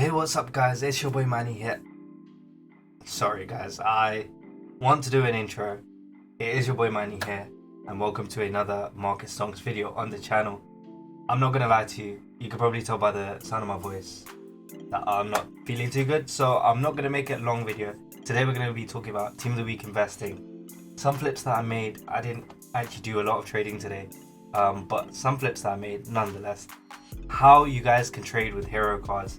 Hey, what's up guys, it's your boy Mannii here. Sorry guys, I want to do an intro. It is your boy Mannii here, and welcome to another Market Stonks video on the channel. I'm not gonna lie to you, you can probably tell by the sound of my voice that I'm not feeling too good, so I'm not gonna make it a long video. Today we're gonna be talking about Team of the Week investing. Some flips that I made. I didn't actually do a lot of trading today, but some flips that I made nonetheless. How you guys can trade with hero cards,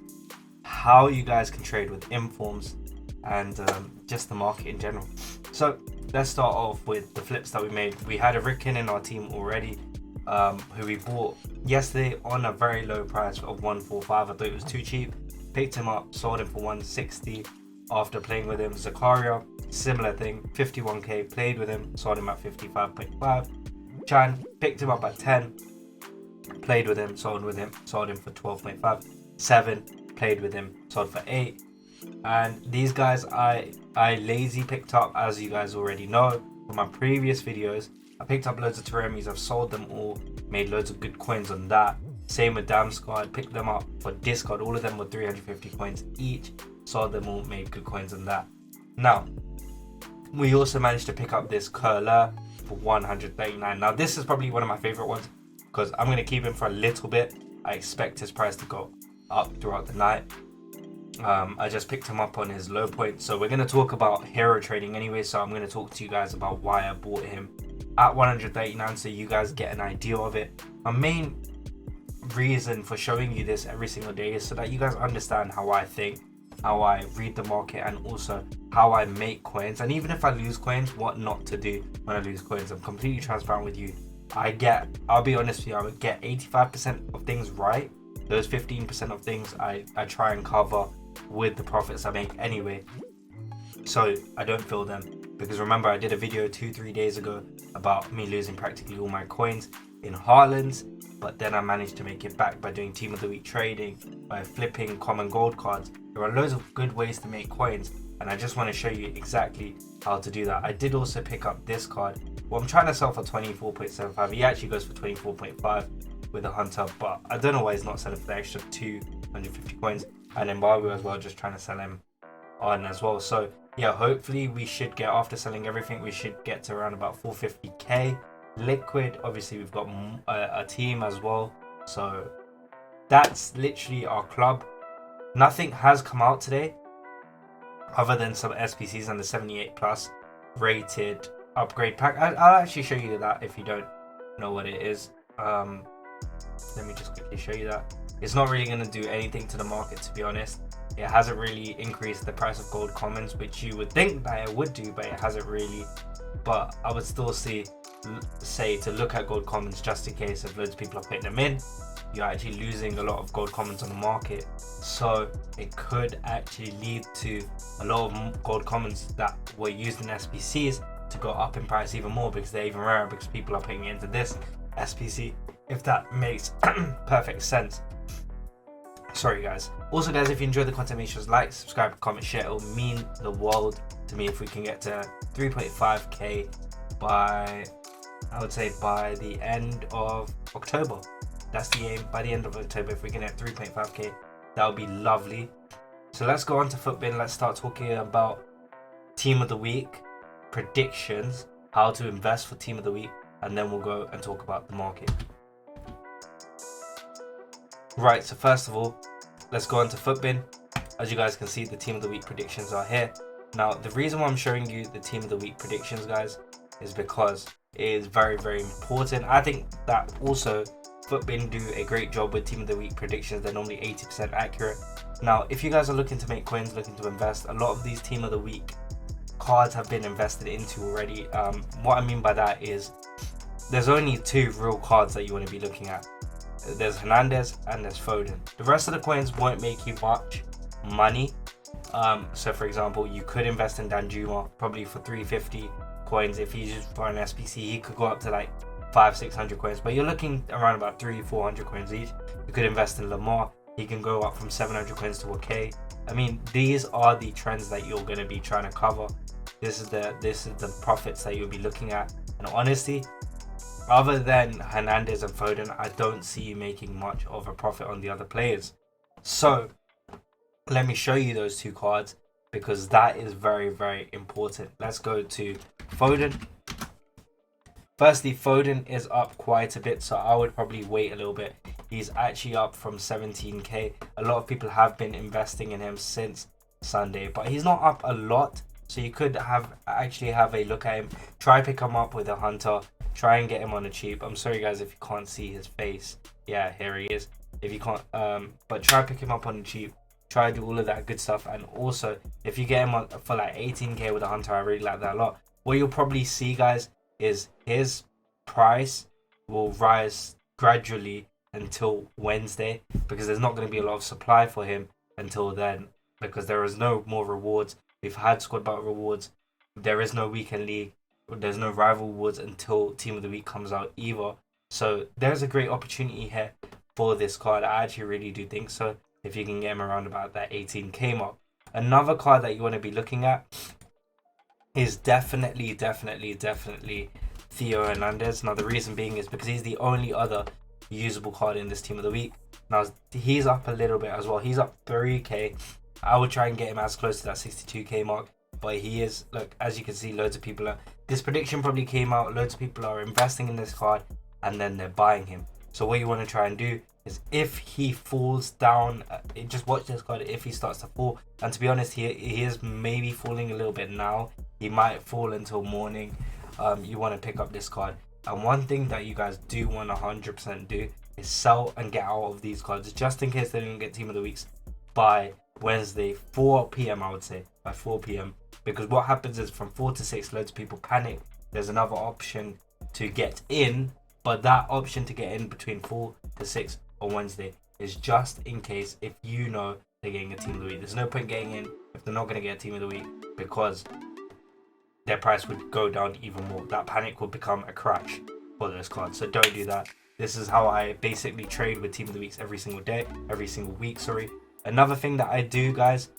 how you guys can trade with informs, and just the market in general. So let's start off with the flips that we made. We had a Ricken in our team already, who we bought yesterday on a very low price of 145. I thought it was too cheap. Picked him up, sold him for 160 after playing with him. Zakaria, similar thing, 51k, played with him, sold him at 55.5. Chan, picked him up at 10, played with him, sold him for 12.5. 7, played with him, sold for 8. And these guys I lazy picked up, as you guys already know from my previous videos. I picked up loads of Teremis, I've sold them all, made loads of good coins on that. Same with Dam Squad, picked them up for discard, all of them were 350 coins each, sold them all, made good coins on that. Now we also managed to pick up this Curler for 139. Now this is probably one of my favorite ones because I'm going to keep him for a little bit. I expect his price to go up throughout the night. I just picked him up on his low point, so we're going to talk about hero trading anyway. So I'm going to talk to you guys about why I bought him at 139, so you guys get an idea of it. My main reason for showing you this every single day is so that you guys understand how I think, how I read the market, and also how I make coins. And even if I lose coins, what not to do when I lose coins. I'm completely transparent with you. I'll be honest with you, I would get 85% of things right. Those 15% of things I try and cover with the profits I make anyway, so I don't feel them. Because remember, I did a video 2-3 days ago about me losing practically all my coins in Heartlands, but then I managed to make it back by doing Team of the Week trading, by flipping common gold cards. There are loads of good ways to make coins, and I just want to show you exactly how to do that. I did also pick up this card. Well, I'm trying to sell for 24.75. He actually goes for 24.5 with a hunter, but I don't know why he's not selling for the extra 250 coins. And then Babu as well, just trying to sell him on as well. So yeah, hopefully we should get, after selling everything, we should get to around about 450k liquid. Obviously we've got a team as well, so that's literally our club. Nothing has come out today other than some SPCs and the 78 plus rated upgrade pack. I'll actually show you that if you don't know what it is. Let me just quickly show you that. It's not really going to do anything to the market, to be honest. It hasn't really increased the price of gold commons, which you would think that it would do, but it hasn't really. But I would still say to look at gold commons just in case if loads of people are putting them in. You're actually losing a lot of gold commons on the market, so it could actually lead to a lot of gold commons that were used in SPCs to go up in price even more, because they're even rarer because people are putting it into this SPC, if that makes perfect sense. Sorry guys. Also guys, if you enjoyed the content, make sure to like, subscribe, comment, share. It will mean the world to me if we can get to 3.5k by, I would say, by the end of October. That's the aim. By the end of October, if we can hit 3.5k, that would be lovely. So let's go on to Footbin. Let's start talking about Team of the Week predictions, how to invest for Team of the Week, and then we'll go and talk about the market. Right, so first of all, let's go on to Footbin. As you guys can see, the Team of the Week predictions are here. Now, the reason why I'm showing you the Team of the Week predictions, guys, is because it is very, very important. I think that also Footbin do a great job with Team of the Week predictions. They're normally 80% accurate. Now, if you guys are looking to make coins, looking to invest, a lot of these Team of the Week cards have been invested into already. What I mean by that is there's only 2 real cards that you want to be looking at. There's Hernandez and there's Foden. The rest of the coins won't make you much money. So for example, you could invest in Danjuma probably for 350 coins. If he's just for an SPC, he could go up to like 500-600 coins, but you're looking around about 300-400 coins each. You could invest in Lamar. He can go up from 700 coins to a K. I mean, these are the trends that you're going to be trying to cover. This is the profits that you'll be looking at. And honestly, other than Hernandez and Foden, I don't see you making much of a profit on the other players. So let me show you those two cards because that is very, very important. Let's go to Foden. Firstly, Foden is up quite a bit, so I would probably wait a little bit. He's actually up from 17k. A lot of people have been investing in him since Sunday, but he's not up a lot, so you could actually have a look at him. Try pick him up with a hunter. Try and get him on a cheap. I'm sorry guys if you can't see his face. Yeah, here he is. If you can't, but try pick him up on a cheap. Try do all of that good stuff, and also if you get him on for like 18k with a hunter, I really like that a lot. What you'll probably see, guys, is his price will rise gradually until Wednesday, because there's not going to be a lot of supply for him until then, because there is no more rewards. We've had squad battle rewards. There is no weekend league. There's no rival awards until Team of the Week comes out either. So there's a great opportunity here for this card. I actually really do think so, if you can get him around about that 18k mark. Another card that you want to be looking at is definitely Theo Hernandez. Now the reason being is because he's the only other usable card in this Team of the Week. Now he's up a little bit as well. He's up 3k. I would try and get him as close to that 62k mark, but he is, look, as you can see, loads of people are, this prediction probably came out, loads of people are investing in this card and then they're buying him. So what you want to try and do is, if he falls down, just watch this card if he starts to fall. And to be honest, he is maybe falling a little bit now. He might fall until morning. You want to pick up this card. And one thing that you guys do want to 100% do is sell and get out of these cards, just in case they don't get Team of the Weeks by Wednesday 4 p.m. I would say by 4 p.m. because what happens is from 4 to 6 loads of people panic. There's another option to get in, but that option to get in between 4 to 6 on Wednesday is just in case, if you know they're getting a Team of the Week. There's no point getting in if they're not going to get a Team of the Week, because their price would go down even more. That panic would become a crash for those cards. So don't do that. This is how I basically trade with Team of the Weeks every single week. Another thing that I do, guys,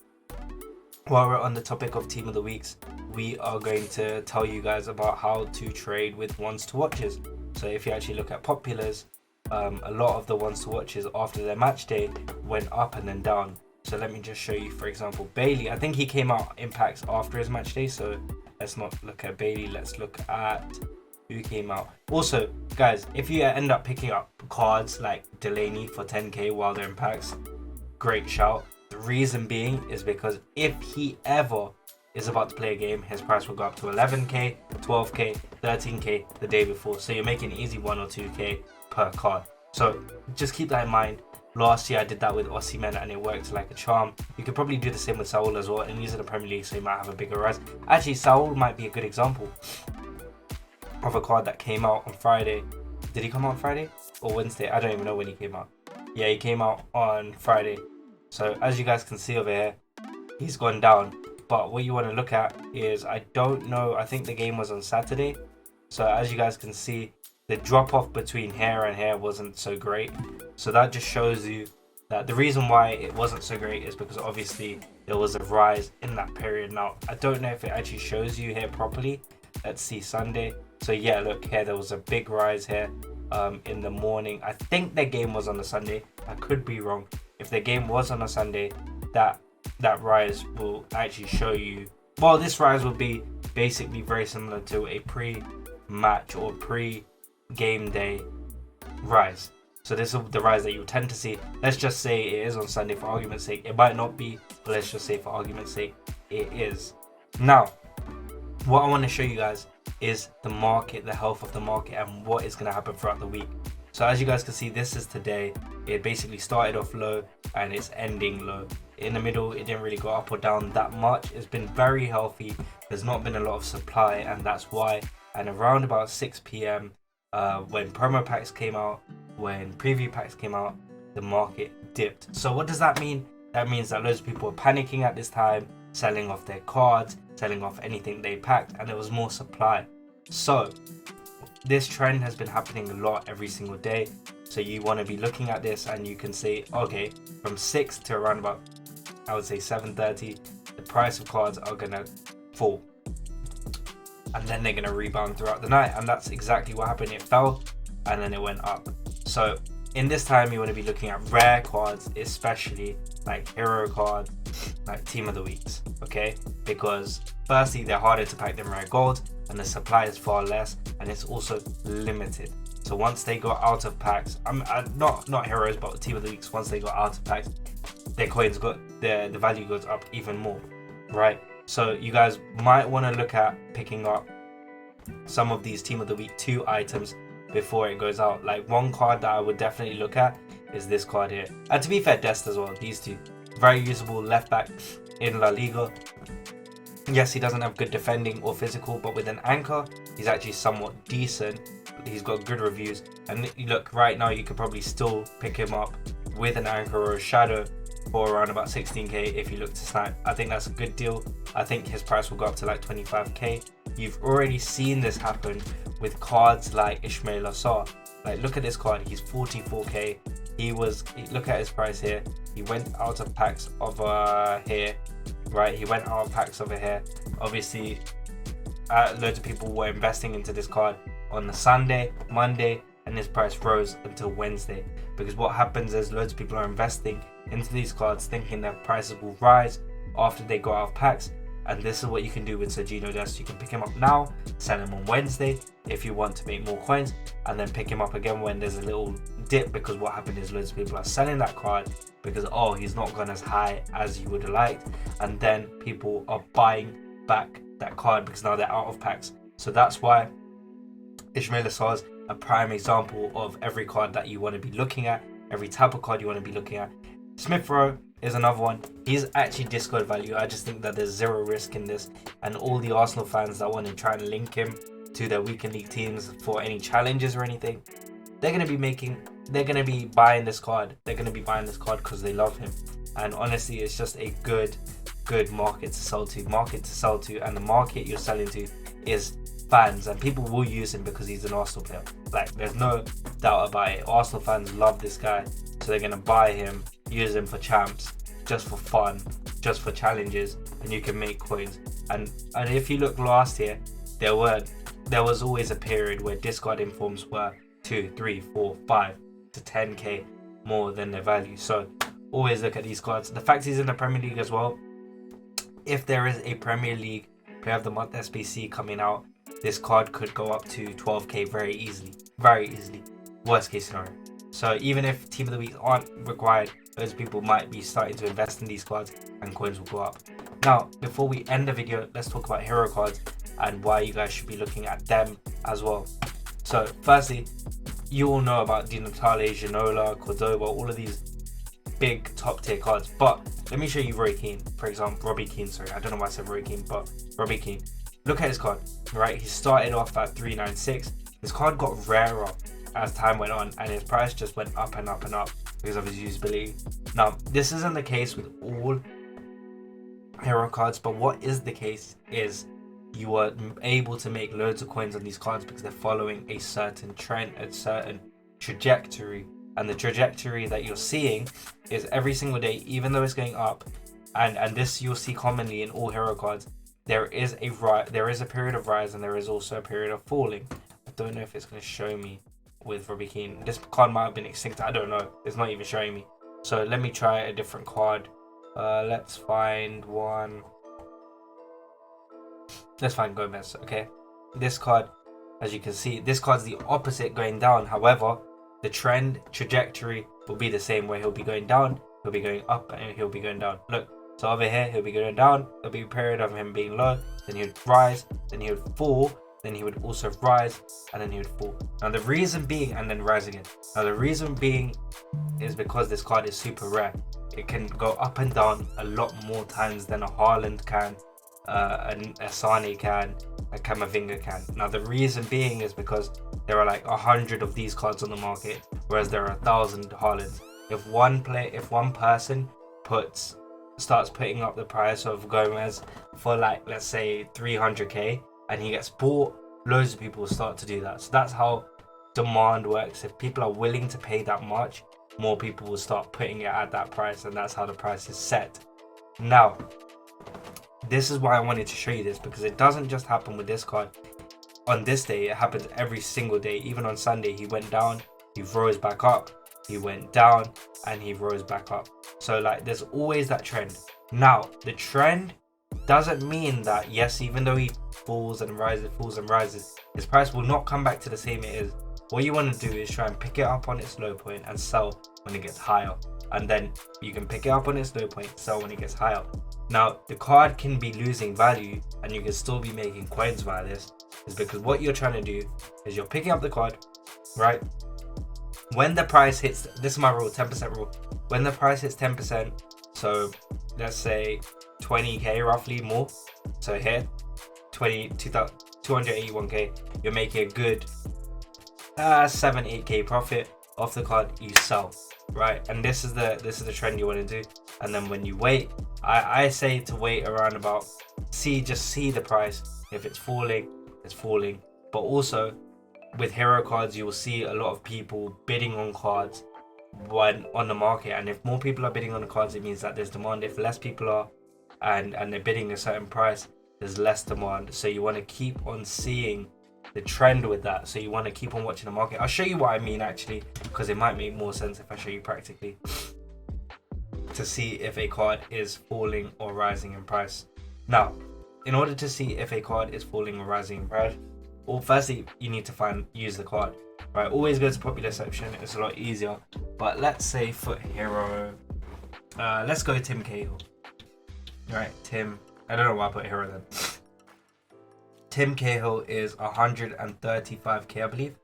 while we're on the topic of Team of the Weeks, we are going to tell you guys about how to trade with ones to watches. So if you actually look at populars, a lot of the ones to watches after their match day went up and then down. So let me just show you, for example, Bailey. I think he came out in packs after his match day, so let's not look at Bailey. Let's look at who came out. Also, guys, if you end up picking up cards like Delaney for 10k while they're in packs, great shout. The reason being is because if he ever is about to play a game, his price will go up to 11k, 12k, 13k the day before. So you're making easy 1 or 2k per card. So just keep that in mind. Last year I did that with Osimhen and it worked like a charm. You could probably do the same with Saul as well, and he's in the Premier League, so he might have a bigger rise. Actually, Saul might be a good example of a card that came out on Friday. Did he come out on Friday or Wednesday? I don't even know when he came out. Yeah, he came out on Friday. So as you guys can see over here, he's gone down. But what you want to look at is, I don't know, I think the game was on Saturday. So as you guys can see, the drop off between here and here wasn't so great. So that just shows you that the reason why it wasn't so great is because obviously there was a rise in that period. Now, I don't know if it actually shows you here properly. Let's see Sunday. So yeah, look here, there was a big rise here in the morning. I think their game was on a Sunday. I could be wrong. If their game was on a Sunday, that rise will actually show you, well, this rise will be basically very similar to a pre-match or pre-game day rise. So this is the rise that you tend to see. Let's just say it is on Sunday for argument's sake. It might not be, but let's just say for argument's sake it is. Now, what I want to show you guys is the market, the health of the market, and what is going to happen throughout the week. So as you guys can see, this is today. It basically started off low and it's ending low. In the middle, it didn't really go up or down that much. It's been very healthy. There's not been a lot of supply, and that's why. And around about 6 p.m, when promo packs came out, when preview packs came out, the market dipped. So what does that mean? That means that loads of people were panicking at this time, selling off their cards, selling off anything they packed, and there was more supply. So this trend has been happening a lot every single day. So you want to be looking at this and you can say, okay, from 6 to around about, I would say 7:30, the price of cards are gonna fall, and then they're gonna rebound throughout the night. And that's exactly what happened. It fell and then it went up. So in this time, you want to be looking at rare cards, especially like hero cards, like team of the weeks, okay? Because firstly, they're harder to pack than rare gold, and the supply is far less, and it's also limited. So once they go out of packs, not heroes, but team of the weeks, once they go out of packs, their coins the value goes up even more, right? So you guys might want to look at picking up some of these team of the week 2 items before it goes out. Like one card that I would definitely look at is this card here, and to be fair, Dest as well. These two very usable left back in La Liga. Yes, he doesn't have good defending or physical, but with an anchor, he's actually somewhat decent. He's got good reviews, and look, right now you could probably still pick him up with an anchor or a shadow for around about 16k if you look to snipe. I think that's a good deal. I think his price will go up to like 25k. You've already seen this happen with cards like Ismail Assar. Like, look at this card, he's 44k. Look at his price here. He went out of packs over here, right? He went out of packs over here. Obviously, loads of people were investing into this card on the Sunday, Monday, and his price rose until Wednesday. Because what happens is loads of people are investing into these cards thinking their prices will rise after they go out of packs. And this is what you can do with Sergino Dest. You can pick him up now, sell him on Wednesday if you want to make more coins, and then pick him up again when there's a little dip, because what happened is loads of people are selling that card because, oh, he's not gone as high as you would have liked, and then people are buying back that card because now they're out of packs. So that's why Ismail Assar is a prime example of every card that you want to be looking at, every type of card you want to be looking at. Smith Rowe is another one. He's actually Discord value. I just think that there's zero risk in this, and all the Arsenal fans that want to try and link him to their weekend league teams for any challenges or anything, they're going to be buying this card. They're going to be buying this card because they love him. And honestly, it's just a good market to sell to, and the market you're selling to is fans, and people will use him because he's an Arsenal player. Like, there's no doubt about it. Arsenal fans love this guy, so they're going to buy him, use him for champs, just for fun, just for challenges, and you can make coins. And if you look last year, there was always a period where discard informs were 2, 3, 4, 5 to 10k more than their value. So always look at these cards. The fact he's in the Premier League as well, if there is a Premier League Player of the Month SBC coming out, this card could go up to 12k very easily. Worst case scenario. So even if team of the week aren't required, those people might be starting to invest in these cards and coins will go up. Now, before we end the video, let's talk about hero cards and why you guys should be looking at them as well. So firstly, you all know about Di Natale, Ginola, Cordoba, all of these big top tier cards. But let me show you Robbie Keane, for example. Robbie Keane, sorry, I don't know why I said Robbie Keane, but Robbie Keane. Look at his card, right? He started off at 396. His card got rarer as time went on, and his price just went up and up and up because of his usability. Now, this isn't the case with all hero cards, but what is the case is you are able to make loads of coins on these cards because they're following a certain trend, a certain trajectory. And the trajectory that you're seeing is every single day, even though it's going up, and this you'll see commonly in all hero cards, there is a period of rise and there is also a period of falling. I don't know if it's going to show me with Robbie Keane. This card might have been extinct, I don't know, it's not even showing me. So let me try a different card. Let's find one. Let's find Gomez. Okay, this card, as you can see, this card's the opposite, going down. However, the trend trajectory will be the same, where he'll be going down, he'll be going up, and he'll be going down. Look, so over here he'll be going down, there'll be a period of him being low, then he would rise, then he would fall, then he would also rise, and then he would fall. Now the reason being, and then rise again. Now the reason being is because this card is super rare. It can go up and down a lot more times than a Haaland can, a Sane can, a Camavinga can. Now the reason being is because there are like 100 of these cards on the market, whereas there are 1,000 Haalands. If one person starts putting up the price of Gomez for, like, let's say 300k, and he gets bought, loads of people will start to do that. So that's how demand works. If people are willing to pay that much, more people will start putting it at that price, and that's how the price is set. Now, this is why I wanted to show you this, because it doesn't just happen with this card. On this day, it happens every single day. Even on Sunday, he went down, he rose back up, he went down, and he rose back up. So like there's always that trend. Now the trend doesn't mean that, yes, even though he falls and rises, his price will not come back to the same it is. What you want to do is try and pick it up on its low point and sell when it gets higher, and then you can pick it up on its low point, sell when it gets higher. Now the card can be losing value and you can still be making coins via this, is because what you're trying to do is you're picking up the card, right? When the price hits, this is my rule, 10% rule. When the price hits 10%, so let's say 20k roughly more, so here 281k, you're making a good 7-8k profit off the card you sell, right? And this is the trend you want to do. And then when you wait, I say to wait around about, just see the price. If it's falling, it's falling. But also with hero cards, you will see a lot of people bidding on cards when on the market, and if more people are bidding on the cards, it means that there's demand. If less people are and they're bidding a certain price, there's less demand. So you want to keep on seeing the trend with that. So you want to keep on watching the market. I'll show you what I mean actually, because it might make more sense if I show you practically, to see if a card is falling or rising in price. Now, in order to see if a card is falling or rising in price, well, firstly you need to use the card, right? Always go to popular section, it's a lot easier. But let's say for hero, let's go Tim Cahill. Right, Tim, I don't know why I put hero then. Tim Cahill is 135k, I believe.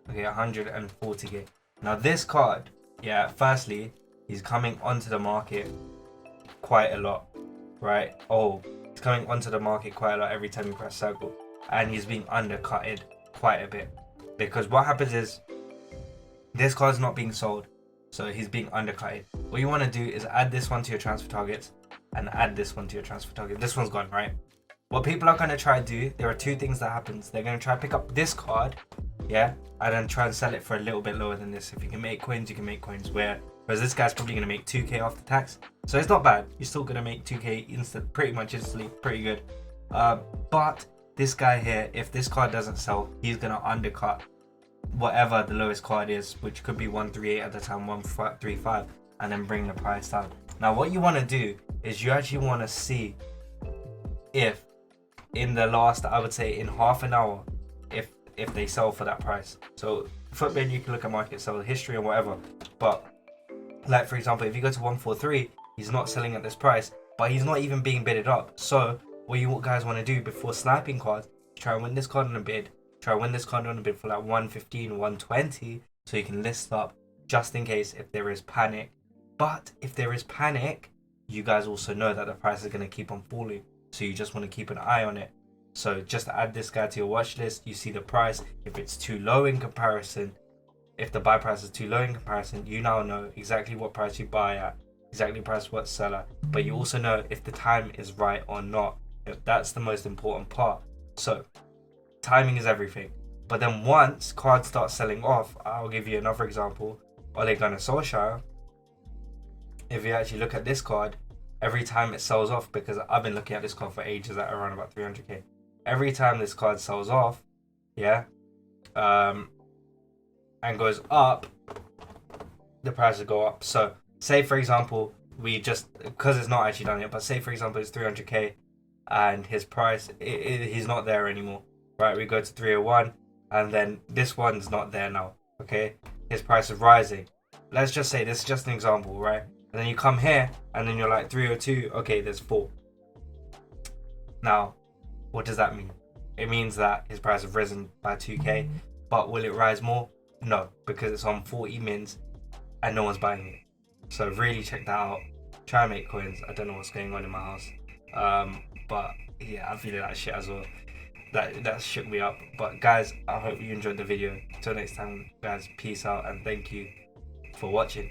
Okay, 140k. Now this card, yeah, firstly, he's coming onto the market quite a lot, right? Oh, he's coming onto the market quite a lot every time you press circle, and he's being undercutted quite a bit. Because what happens is, this card's not being sold, so he's being undercutted. What you want to do is add this one to your transfer targets, and add this one to your transfer target. This one's gone, right? What people are going to try to do, there are two things that happens. They're going to try to pick up this card, yeah, and then try and sell it for a little bit lower than this. If you can make coins, you can make coins. Whereas this guy's probably going to make 2k after tax. So it's not bad. You're still going to make 2k pretty much instantly, pretty good. But this guy here, if this card doesn't sell, he's going to undercut whatever the lowest card is, which could be 138 at the time, 135, and then bring the price down. Now what you want to do is you actually want to see if in the last, I would say in half an hour, if they sell for that price. So footbin, you can look at market sell history and whatever, but like for example, if you go to 143, he's not selling at this price, but he's not even being bidded up. So what you guys want to do before sniping cards, try and win this card on a bid, try and win this card on a bid for like 115, 120, so you can list up just in case if there is panic. But if there is panic, you guys also know that the price is going to keep on falling, so you just want to keep an eye on it. So just add this guy to your watch list. You see the price. If it's too low in comparison, if the buy price is too low in comparison, you now know exactly what price you buy at, exactly price what sell at. But you also know if the time is right or not. That's the most important part. So timing is everything. But then once cards start selling off, I'll give you another example. Ole Gunnar Solskjaer. If you actually look at this card, every time it sells off, because I've been looking at this card for ages at around about 300k. Every time this card sells off, yeah, and goes up, the price will go up. So say for example, we just, because it's not actually done yet, but say for example it's 300k and his price, he's not there anymore, right? We go to 301 and then this one's not there now, okay? His price is rising. Let's just say, this is just an example, right? And then you come here and then you're like 302, okay, there's 4. Now, what does that mean? It means that his price has risen by 2k, but will it rise more? No, because it's on 40 mins and no one's buying it. So really check that out. Try and make coins. I don't know what's going on in my house. But yeah, I'm feeling that shit as well. That shook me up. But guys, I hope you enjoyed the video. Till next time, guys, peace out and thank you for watching.